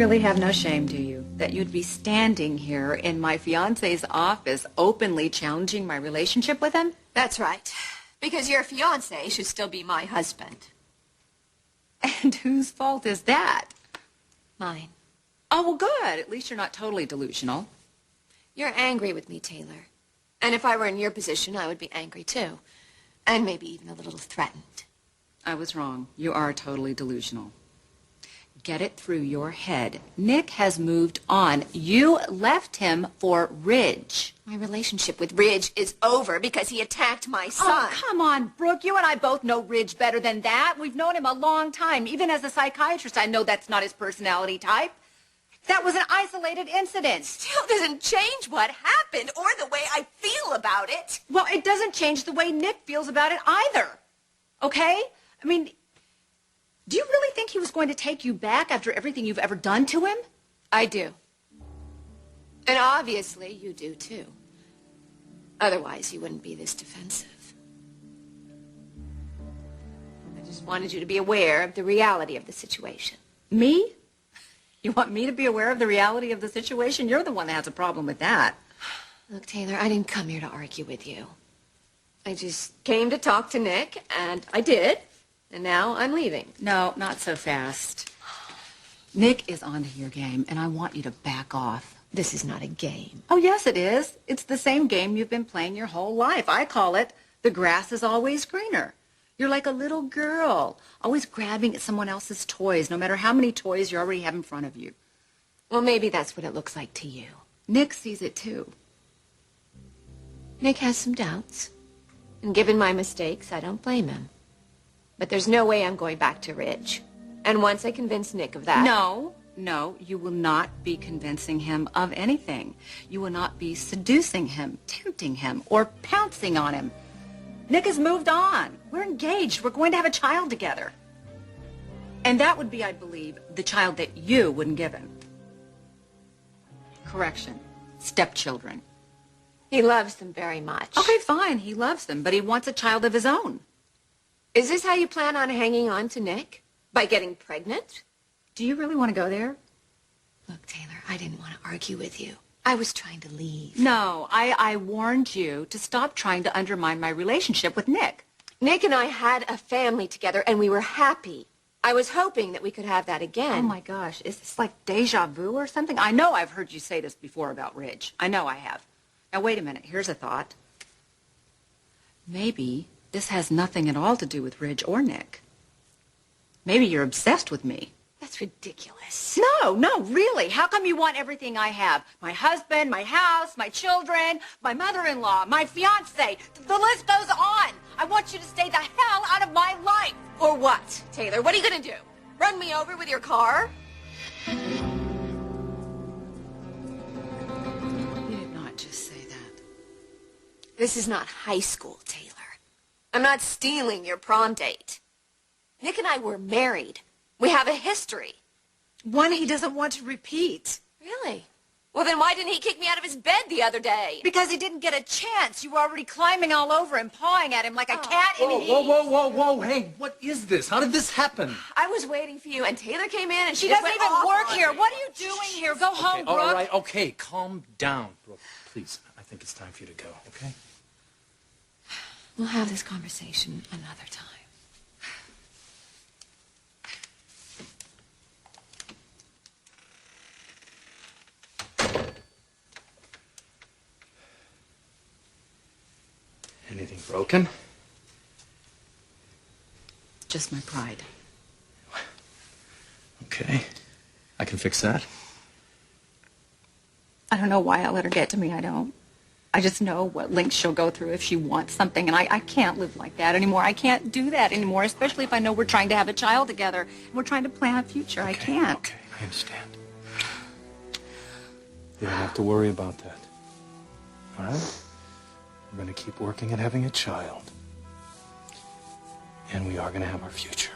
really have no shame, do you? That you'd be standing here in my fiancé's office openly challenging my relationship with him? That's right. Because your fiancé should still be my husband. And whose fault is that? Mine. Oh, well, good. At least you're not totally delusional. You're angry with me, Taylor. And if I were in your position, I would be angry too. And maybe even a little threatened. I was wrong. You are totally delusional. Get it through your head. Nick has moved on. You left him for Ridge. My relationship with Ridge is over because he attacked my son. Oh, come on, Brooke. You and I both know Ridge better than that. We've known him a long time. Even as a psychiatrist, I know that's not his personality type. That was an isolated incident. Still doesn't change what happened or the way I feel about it. Well, it doesn't change the way Nick feels about it either. Okay? I mean, do you really think he was going to take you back after everything you've ever done to him? I do. And obviously you do too. Otherwise, you wouldn't be this defensive. I just wanted you to be aware of the reality of the situation. Me? You want me to be aware of the reality of the situation? You're the one that has a problem with that. Look, Taylor, I didn't come here to argue with you. I just came to talk to Nick, and I did. And now I'm leaving. No, not so fast. Nick is onto your game, and I want you to back off. This is not a game. Oh, yes, it is. It's the same game you've been playing your whole life. I call it the grass is always greener. You're like a little girl, always grabbing at someone else's toys, no matter how many toys you already have in front of you. Well, maybe that's what it looks like to you. Nick sees it, too. Nick has some doubts. And given my mistakes, I don't blame him. But there's no way I'm going back to Ridge. And once I convince Nick of that... No, you will not be convincing him of anything. You will not be seducing him, tempting him, or pouncing on him. Nick has moved on. We're engaged. We're going to have a child together. And that would be, I believe, the child that you wouldn't give him. Correction. Stepchildren. He loves them very much. Okay, fine. He loves them, but he wants a child of his own. Is this how you plan on hanging on to Nick? By getting pregnant? Do you really want to go there? Look, Taylor, I didn't want to argue with you. I was trying to leave. No, I warned you to stop trying to undermine my relationship with Nick. Nick and I had a family together, and we were happy. I was hoping that we could have that again. Oh, my gosh. Is this like deja vu or something? I know I've heard you say this before about Ridge. I know I have. Now, wait a minute. Here's a thought. Maybe this has nothing at all to do with Ridge or Nick. Maybe you're obsessed with me. That's ridiculous. No, really. How come you want everything I have? My husband, my house, my children, my mother-in-law, my fiancé. The list goes on. I want you to stay the hell out of my life. Or what, Taylor? What are you going to do? Run me over with your car? You did not just say that. This is not high school, Taylor. I'm not stealing your prom date. Nick and I were married. We have a history. One he doesn't want to repeat. Really? Well, then why didn't he kick me out of his bed the other day? Because he didn't get a chance. You were already climbing all over him, pawing at him like a cat in heat. Whoa. Hey, what is this? How did this happen? I was waiting for you, and Taylor came in, and she just doesn't went even off work on here. me. What are you doing here? Go home, Brooke. All right, okay, calm down, Brooke. Please, I think it's time for you to go, okay? We'll have this conversation another time. Anything broken? Just my pride. Okay. I can fix that. I don't know why I let her get to me. I don't. I just know what lengths she'll go through if she wants something, and I can't live like that anymore. I can't do that anymore, especially if I know we're trying to have a child together, and we're trying to plan a future. I can't. Okay, I understand. You don't have to worry about that. All right? We're going to keep working at having a child. And we are going to have our future.